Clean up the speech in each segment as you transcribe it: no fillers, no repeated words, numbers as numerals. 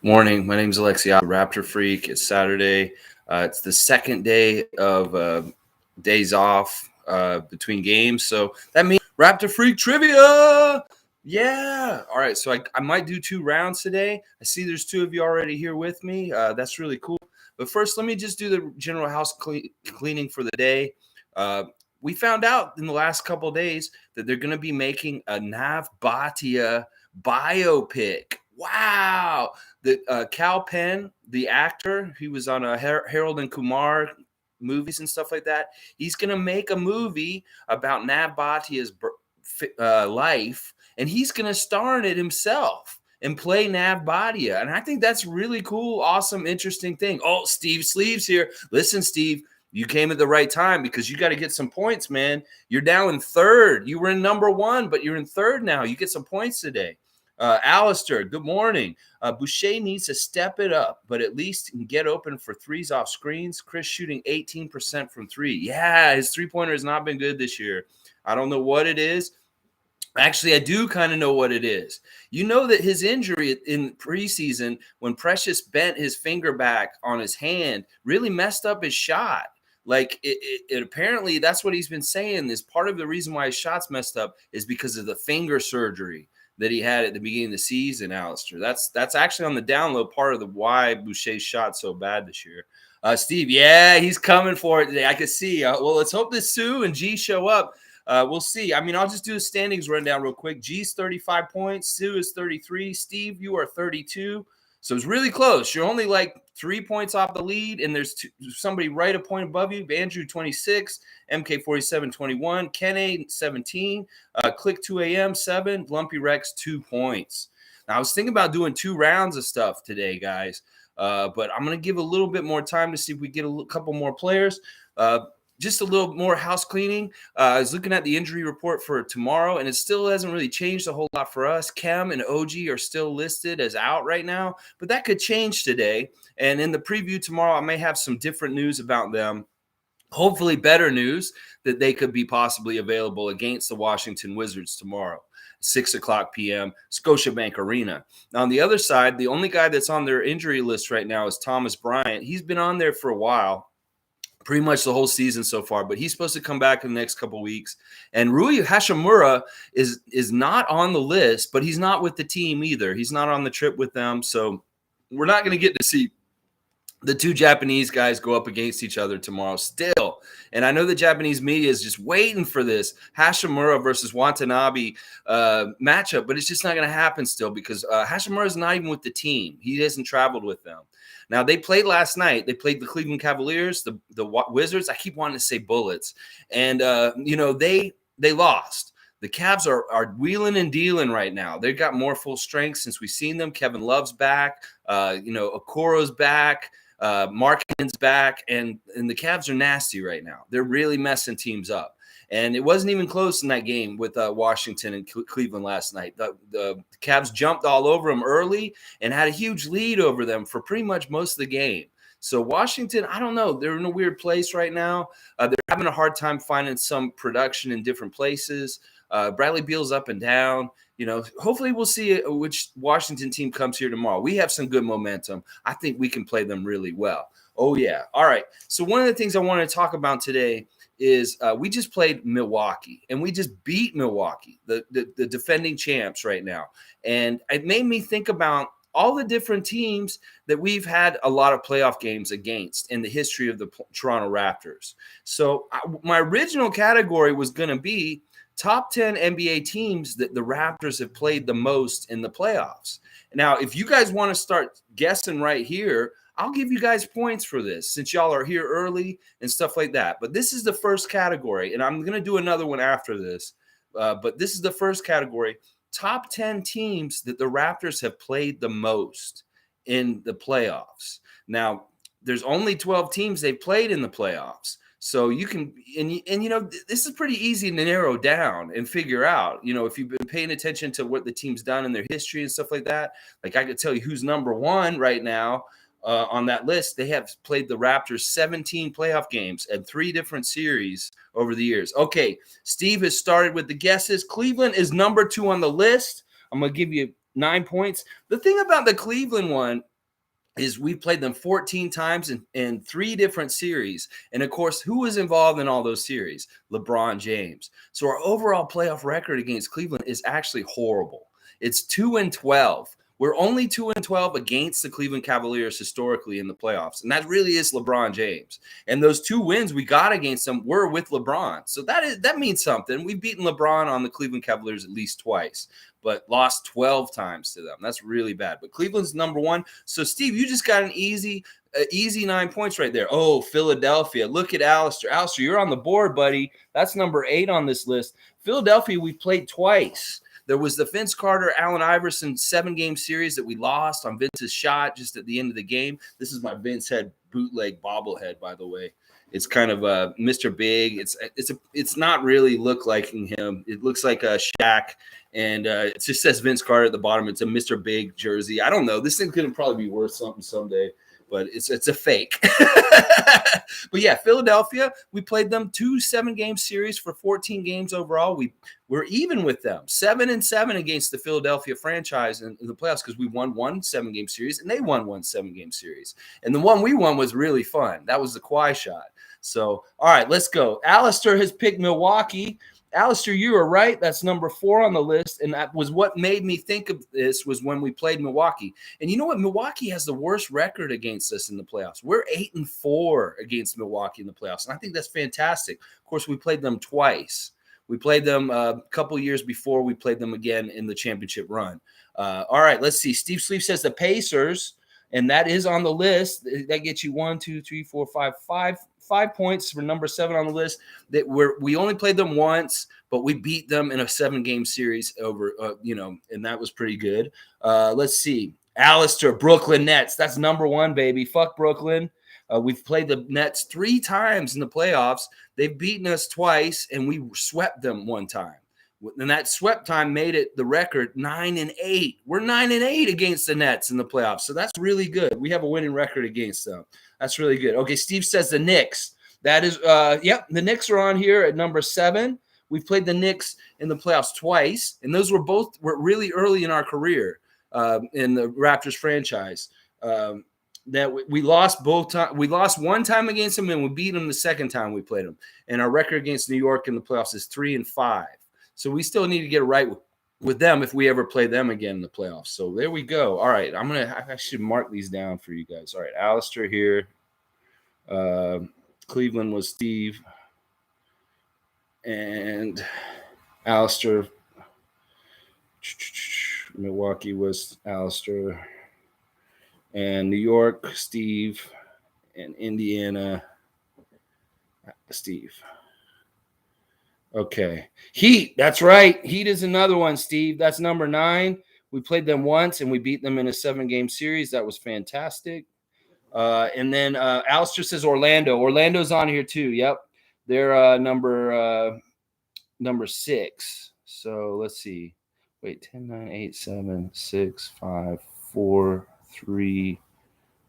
Morning. My name's Alexia, Raptor Freak. It's Saturday. It's the second day of days off between games. So that means Raptor Freak trivia. Yeah. All right. So I might do 2 rounds today. I see there's 2 of you already here with me. That's really cool. But first, let me just do the general house cleaning for the day. We found out in the last couple of days that they're going to be making a Nav Bhatia biopic. Wow. The Cal Penn, the actor, he was on a Harold and Kumar movies and stuff like that. He's going to make a movie about Nav Bhatia's life, and he's going to star in it himself and play Nav Bhatia. And I think that's really cool, awesome, interesting thing. Oh, Steve Sleeves here. Listen, Steve, you came at the right time because you got to get some points, man. You're now in third. You were in number 1, but you're in third now. You get some points today. Alistair, good morning. Boucher needs to step it up, but at least can get open for threes off screens. Chris shooting 18% from 3. Yeah, his three-pointer has not been good this year. I don't know what it is. Actually, I do kind of know what it is. You know that his injury in preseason, when Precious bent his finger back on his hand, really messed up his shot. Like it apparently, that's what he's been saying. Is part of the reason why his shot's messed up is because of the finger surgery that he had at the beginning of the season, Alistair. That's actually on the down low part of the why Boucher's shot so bad this year. Steve, yeah, he's coming for it today. I can see. Well, let's hope that Sue and G show up. We'll see. I mean, I'll just do a standings rundown real quick. G's 35 points. Sue is 33. Steve, you are 32. So it's really close. You're only like 3 points off the lead, and there's somebody right a point above you. Andrew, 26. MK47, 21. Kenny, 17. Click 2 a.m., 7. Lumpy Rex, 2 points. Now, I was thinking about doing 2 rounds of stuff today, guys, but I'm going to give a little bit more time to see if we get a couple more players. Just a little more house cleaning. I was looking at the injury report for tomorrow, and it still hasn't really changed a whole lot for us. Kem and OG are still listed as out right now, but that could change today. And in the preview tomorrow, I may have some different news about them. Hopefully better news that they could be possibly available against the Washington Wizards tomorrow, 6 o'clock p.m., Scotiabank Arena. Now, on the other side, the only guy that's on their injury list right now is Thomas Bryant. He's been on there for a while, pretty much the whole season so far, but he's supposed to come back in the next couple of weeks. And Rui Hachimura is not on the list, but he's not with the team either. He's not on the trip with them, so we're not going to get to see the 2 Japanese guys go up against each other tomorrow still. And I know the Japanese media is just waiting for this Hachimura versus Watanabe matchup, but it's just not going to happen still because Hachimura is not even with the team. He hasn't traveled with them. Now, they played last night. They played the Cleveland Cavaliers, the Wizards. I keep wanting to say Bullets. And, they lost. The Cavs are wheeling and dealing right now. They've got more full strength since we've seen them. Kevin Love's back. Okoro's back. Markkanen's back. And the Cavs are nasty right now. They're really messing teams up. And it wasn't even close in that game with Washington and Cleveland last night. The Cavs jumped all over them early and had a huge lead over them for pretty much most of the game. So Washington, I don't know. They're in a weird place right now. They're having a hard time finding some production in different places. Bradley Beal's up and down. Hopefully we'll see which Washington team comes here tomorrow. We have some good momentum. I think we can play them really well. Oh, yeah. All right. So one of the things I want to talk about today is we just played Milwaukee, and we just beat Milwaukee, the defending champs right now. And it made me think about all the different teams that we've had a lot of playoff games against in the history of the Toronto Raptors. So my original category was going to be top 10 NBA teams that the Raptors have played the most in the playoffs. Now, if you guys want to start guessing right here, I'll give you guys points for this since y'all are here early and stuff like that. But this is the first category, and I'm going to do another one after this. But this is the first category. Top 10 teams that the Raptors have played the most in the playoffs. Now, there's only 12 teams they've played in the playoffs. So you can, and this is pretty easy to narrow down and figure out, if you've been paying attention to what the team's done in their history and stuff like that. Like I could tell you who's number 1 right now. On that list, they have played the Raptors 17 playoff games and 3 different series over the years. Okay, Steve has started with the guesses. Cleveland is number 2 on the list. I'm going to give you 9 points. The thing about the Cleveland one, is we played them 14 times in 3 different series. And of course, who was involved in all those series? LeBron James. So our overall playoff record against Cleveland is actually horrible. It's 2-12. We're only 2-12 against the Cleveland Cavaliers historically in the playoffs. And that really is LeBron James. And those 2 wins we got against them were with LeBron. So that means something. We've beaten LeBron on the Cleveland Cavaliers at least twice, but lost 12 times to them. That's really bad. But Cleveland's number 1. So, Steve, you just got an easy 9 points right there. Oh, Philadelphia. Look at Alistair. Alistair, you're on the board, buddy. That's number 8 on this list. Philadelphia, we played twice. There was the Vince Carter, Allen Iverson 7-game series that we lost on Vince's shot just at the end of the game. This is my Vince head bootleg bobblehead, by the way. It's kind of Mr. Big. It's not really look like him. It looks like a Shaq, and it just says Vince Carter at the bottom. It's a Mr. Big jersey. I don't know. This thing's going to probably be worth something someday, but it's a fake. But yeah, Philadelphia, we played them 2 7-game series for 14 games overall. We're even with them, 7-7 against the Philadelphia franchise in the playoffs because we won 1 7-game series and they won 1 7-game series. And the one we won was really fun. That was the Kawhi shot. So, all right, let's go. Alistair has picked Milwaukee. Alistair, you were right. That's number 4 on the list, and that was what made me think of this was when we played Milwaukee. And you know what? Milwaukee has the worst record against us in the playoffs. We're 8-4 against Milwaukee in the playoffs, and I think that's fantastic. Of course, we played them twice. We played them a couple years before. We played them again in the championship run. All right, let's see. Steve Sleeve says the Pacers, and that is on the list. That gets you 1, 2, 3, 4, 5 points for number 7 on the list. That we only played them once, but we beat them in a 7-game series over, and that was pretty good. Let's see. Alistair, Brooklyn Nets. That's number 1, baby. Fuck Brooklyn. We've played the Nets 3 times in the playoffs. They've beaten us twice, and we swept them 1 time. And that swept time made it the record 9-8. We're 9-8 against the Nets in the playoffs. So that's really good. We have a winning record against them. That's really good. Okay, Steve says the Knicks. That is, the Knicks are on here at number 7. We've played the Knicks in the playoffs twice, and those were really early in our career in the Raptors franchise. That we lost both times. We lost 1 time against them, and we beat them the second time we played them. And our record against New York in the playoffs is 3-5. So we still need to get it right with them if we ever play them again in the playoffs. So there we go. All right, I should mark these down for you guys. All right, Alistair here. Cleveland was Steve. And Alistair. Milwaukee was Alistair. And New York, Steve. And Indiana, Steve. Okay. Heat. That's right. Heat is another one, Steve. That's number 9. We played them once, and we beat them in a 7-game series. That was fantastic. And then Alistair says Orlando. Orlando's on here too. Yep. They're number 6. So let's see. Wait, 10, 9, 8, 7, 6, 5, 4, 3,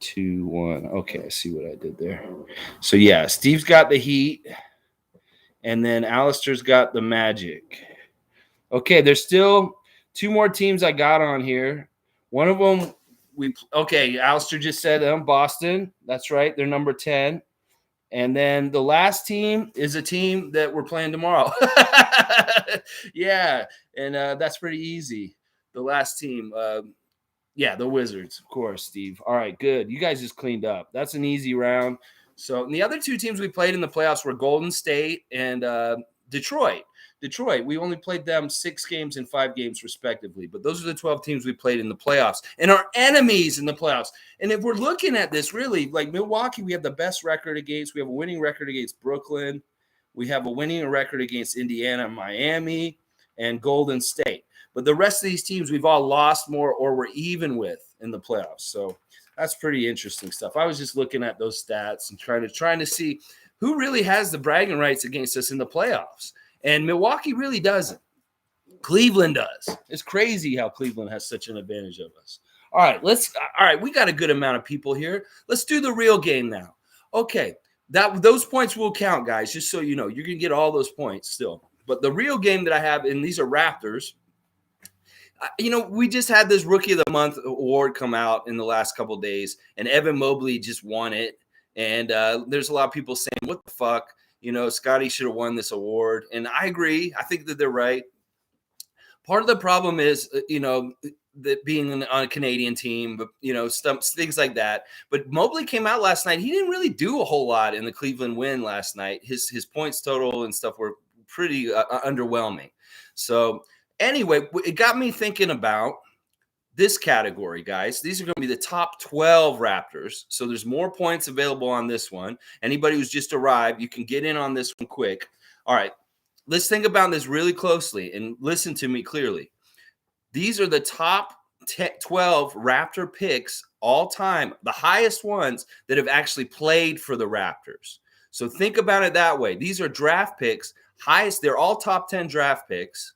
2, 1. Okay, I see what I did there. So, yeah, Steve's got the Heat. And then Alistair's got the Magic. Okay, there's still 2 more teams I got on here. One of them, Alistair just said Boston. That's right. They're number 10. And then the last team is a team that we're playing tomorrow. Yeah, and that's pretty easy. The last team, the Wizards, of course, Steve. All right, good. You guys just cleaned up. That's an easy round. So and the other 2 teams we played in the playoffs were Golden State and Detroit. We only played them 6 games and 5 games respectively. But those are the 12 teams we played in the playoffs and our enemies in the playoffs. And if we're looking at this, really, like Milwaukee, we have the best record against. We have a winning record against Brooklyn. We have a winning record against Indiana, Miami, and Golden State. But the rest of these teams we've all lost more or we're even with in the playoffs. So that's pretty interesting stuff. I was just looking at those stats and trying to see who really has the bragging rights against us in the playoffs. And Milwaukee really doesn't. Cleveland does. It's crazy how Cleveland has such an advantage of us. All right, we got a good amount of people here. Let's do the real game now. Okay, those points will count, guys, just so you know. You're going to get all those points still. But the real game that I have, and these are Raptors. We just had this Rookie of the Month award come out in the last couple of days, and Evan Mobley just won it. And there's a lot of people saying, "What the fuck?" Scotty should have won this award, and I agree. I think that they're right. Part of the problem is, that being on a Canadian team, but things like that. But Mobley came out last night. He didn't really do a whole lot in the Cleveland win last night. His points total and stuff were pretty underwhelming. So anyway, it got me thinking about this category, guys. These are going to be the top 12 Raptors. So there's more points available on this one. Anybody who's just arrived, you can get in on this one quick. All right, let's think about this really closely and listen to me clearly. These are the top 12 Raptor picks all time, the highest ones that have actually played for the Raptors. So think about it that way. These are draft picks, highest. They're all top 10 draft picks,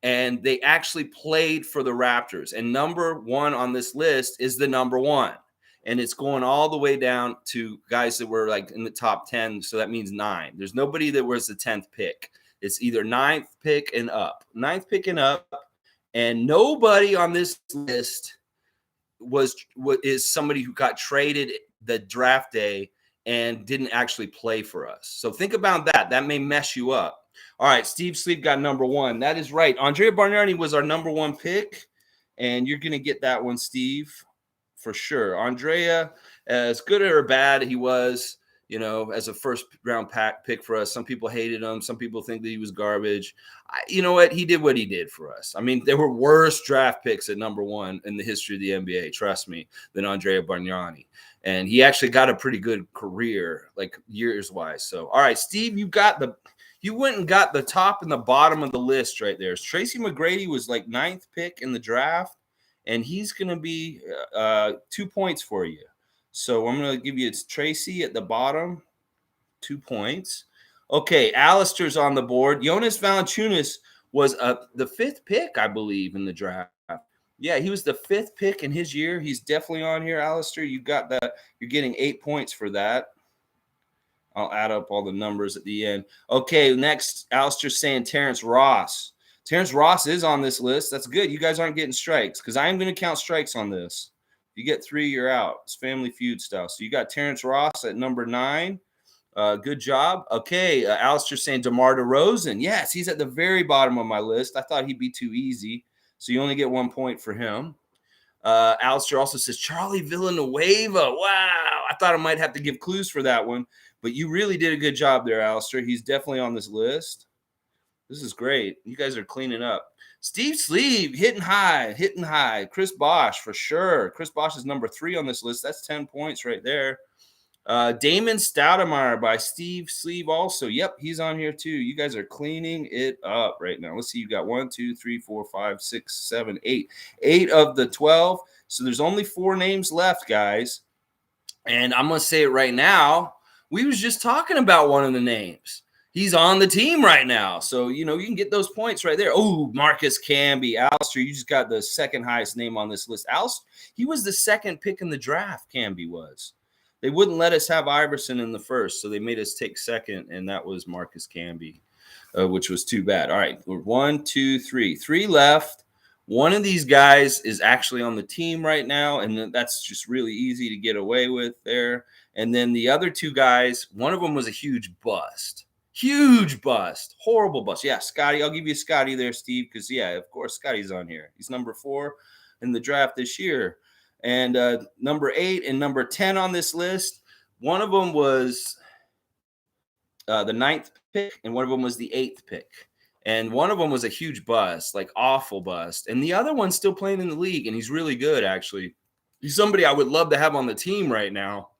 and they actually played for the Raptors. And number one on this list is the number one. And it's going all the way down to guys that were like in the top 10. So that means 9. There's nobody that was the 10th pick. It's either 9th pick and up. 9th pick and up. And nobody on this list is somebody who got traded the draft day and didn't actually play for us. So think about that. That may mess you up. All right, Steve Sleep got number 1. That is right. Andrea Bargnani was our number 1 pick, and you're going to get that one, Steve, for sure. Andrea, as good or bad he was, as a first-round pick for us. Some people hated him. Some people think that he was garbage. You know what? He did what he did for us. I mean, there were worse draft picks at number 1 in the history of the NBA, trust me, than Andrea Bargnani. And he actually got a pretty good career, like years-wise. So, all right, Steve, you went and got the top and the bottom of the list right there. Tracy Mcgrady was like 9th pick in the draft, and he's going to be 2 points for you. So I'm going to give you Tracy at the bottom, 2 points. Okay, Alistair's on the board. Jonas Valanciunas was the 5th pick, I believe, in the draft. Yeah, he was the 5th pick in his year. He's definitely on here, Alistair. You got that. You're getting 8 points for that. I'll add up all the numbers at the end. Okay, next, Alistair's saying Terrence Ross. Terrence Ross is on this list. That's good. You guys aren't getting strikes because I am going to count strikes on this. If you get 3, you're out. It's Family Feud style. So you got Terrence Ross at number 9. Good job. Okay, Alistair saying DeMar DeRozan. Yes, he's at the very bottom of my list. I thought he'd be too easy. So you only get 1 point for him. Alistair also says Charlie Villanueva. Wow. I thought I might have to give clues for that one. But you really did a good job there, Alistair. He's definitely on this list. This is great. You guys are cleaning up. Steve Sleeve, hitting high. Chris Bosh, for sure. Chris Bosh is number 3 on this list. That's 10 points right there. Damon Stoudemire by Steve Sleeve also. Yep, he's on here too. You guys are cleaning it up right now. Let's see. You got 1, 2, 3, 4, 5, 6, 7, 8. 8 of the 12. So there's only 4 names left, guys. And I'm going to say it right now. We was just talking about one of the names. He's on the team right now. So, you can get those points right there. Oh, Marcus Camby. Alistair, you just got the second highest name on this list. Alistair, he was the 2nd pick in the draft, Camby was. They wouldn't let us have Iverson in the first, so they made us take 2nd, and that was Marcus Camby, which was too bad. All right, 1, 2, 3. 3 left. One of these guys is actually on the team right now, and that's just really easy to get away with there. And then the other 2 guys, one of them was a huge bust. Huge bust. Horrible bust. Yeah, Scotty. I'll give you Scotty there, Steve, because, yeah, of course, Scotty's on here. He's number 4 in the draft this year. And number 8 and number 10 on this list, one of them was the 9th pick, and one of them was the 8th pick. And one of them was a huge bust, like awful bust. And the other one's still playing in the league, and he's really good, actually. He's somebody I would love to have on the team right now.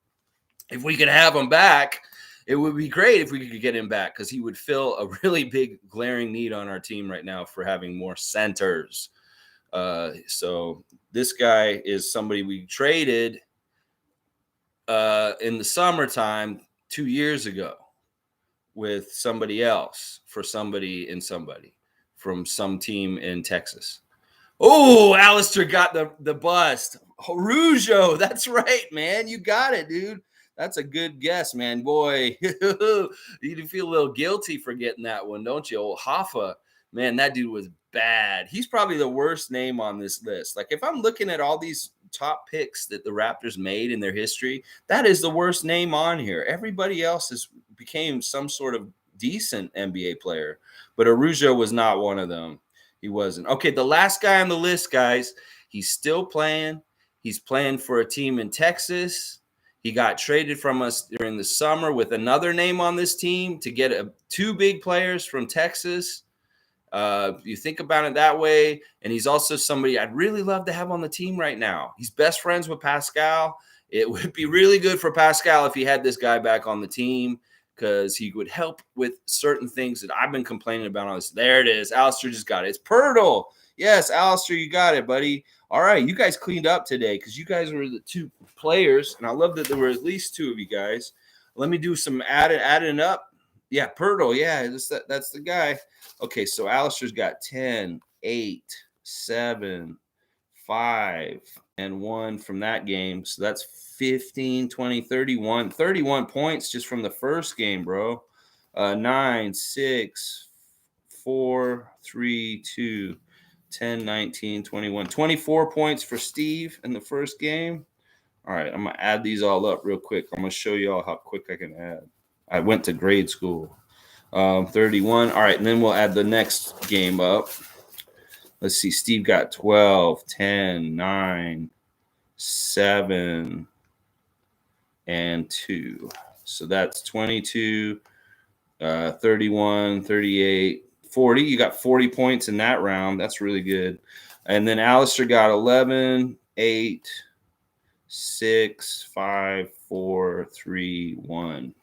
If we could have him back, it would be great if we could get him back because he would fill a really big glaring need on our team right now for having more centers. So this guy is somebody we traded in the summertime 2 years ago with somebody else for somebody from some team in Texas. Oh, Alistair got the bust. Rougeau, that's right, man. You got it, dude. That's a good guess, man. Boy, you feel a little guilty for getting that one, don't you? Old Hoffa, man, that dude was bad. He's probably the worst name on this list. Like, if I'm looking at all these top picks that the Raptors made in their history, that is the worst name on here. Everybody else has became some sort of decent NBA player, but Arujo was not one of them. He wasn't. Okay, the last guy on the list, guys, he's still playing. He's playing for a team in Texas. He got traded from us during the summer with another name on this team to get two big players from Texas. You think about it that way, and he's also somebody I'd really love to have on the team right now. He's best friends with Pascal. It would be really good for Pascal if he had this guy back on the team, because he would help with certain things that I've been complaining about on this. There it is. Alistair just got it. It's Pirtle. Yes, Alistair, you got it, buddy. All right, you guys cleaned up today because you guys were the two players, and I love that there were at least two of you guys. Let me do some adding up. Yeah, Pirtle. Yeah, that's the guy. Okay, so Alistair's got 10, 8, 7, 5, and 1 from that game. So that's 15, 20, 31. 31 points just from the first game, bro. 9, 6, 4, 3, 2, 10, 19, 21. 24 points for Steve in the first game. All right, I'm going to add these all up real quick. I'm going to show you all how quick I can add. I went to grade school. 31. All right, and then we'll add the next game up. Let's see. Steve got 12, 10, 9, 7, and 2. So that's 22, 31, 38, 40. You got 40 points in that round. That's really good. And then Alistair got 11, 8, 6, 5, 4, 3, 1.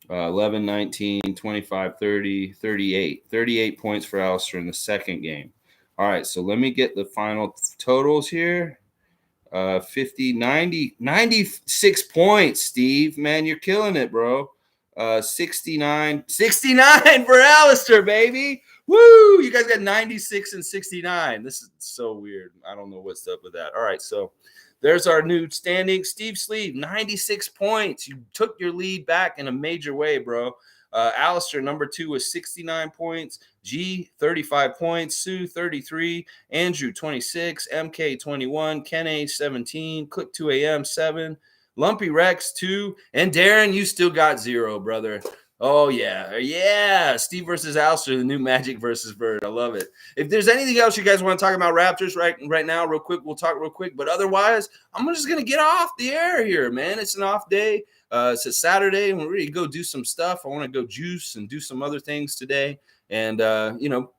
11, 19, 25, 30, 38. 38 points for Alistair in the second game. All right, so let me get the final totals here. 50, 90, 96 points, Steve. Man, you're killing it, bro. 69 for Alistair, baby. Woo! You guys got 96 and 69. This is so weird. I don't know what's up with that. All right, so there's our new standing. Steve Sleeve, 96 points. You took your lead back in a major way, bro. Alistair, number 2, with 69 points. G, 35 points. Sue, 33. Andrew, 26. MK, 21. Ken 17. Click 2 AM, 7. Lumpy Rex, 2. And Darren, you still got 0, brother. Oh, yeah. Yeah. Steve versus Alistair, the new Magic versus Bird. I love it. If there's anything else you guys want to talk about Raptors right now, real quick, we'll talk real quick. But otherwise, I'm just going to get off the air here, man. It's an off day. It's a Saturday, and we're ready to go do some stuff. I want to go juice and do some other things today. And,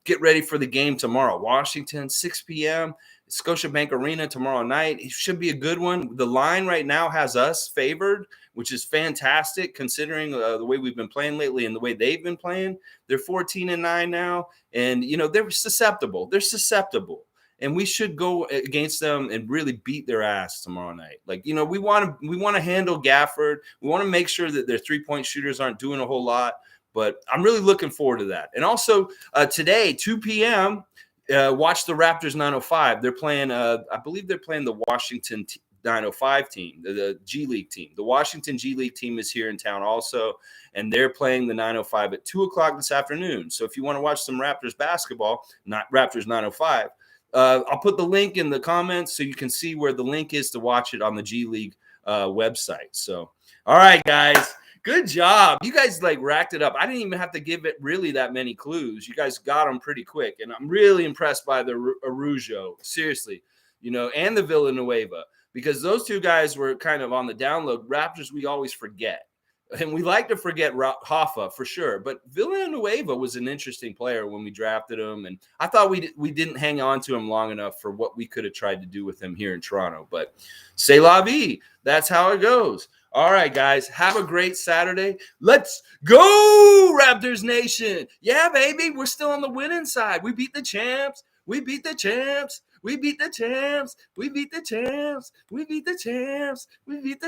get ready for the game tomorrow. Washington, 6 p.m., Scotiabank Arena tomorrow night. It should be a good one. The line right now has us favored, which is fantastic considering the way we've been playing lately and the way they've been playing. They're 14-9 now, and they're susceptible. And we should go against them and really beat their ass tomorrow night. Like, we want to handle Gafford. We want to make sure that their 3-point shooters aren't doing a whole lot. But I'm really looking forward to that. And also today, 2 p.m., watch the Raptors 905. They're playing, I believe they're playing the Washington 905 team, the G League team. The Washington G League team is here in town also, and they're playing the 905 at 2 o'clock this afternoon. So if you want to watch some Raptors basketball, not Raptors 905, I'll put the link in the comments so you can see where the link is to watch it on the G League website. So, all right, guys. Good job. You guys racked it up. I didn't even have to give it really that many clues. You guys got them pretty quick. And I'm really impressed by the Arujo, seriously, and the Villanueva, because those two guys were kind of on the download. Raptors, we always forget. And we like to forget Hoffa for sure. But Villanueva was an interesting player when we drafted him. And I thought we didn't hang on to him long enough for what we could have tried to do with him here in Toronto. But c'est la vie. That's how it goes. All right, guys, have a great Saturday. Let's go, Raptors Nation. Yeah, baby, we're still on the winning side. We beat the champs. We beat the champs. We beat the champs. We beat the champs. We beat the champs. We beat the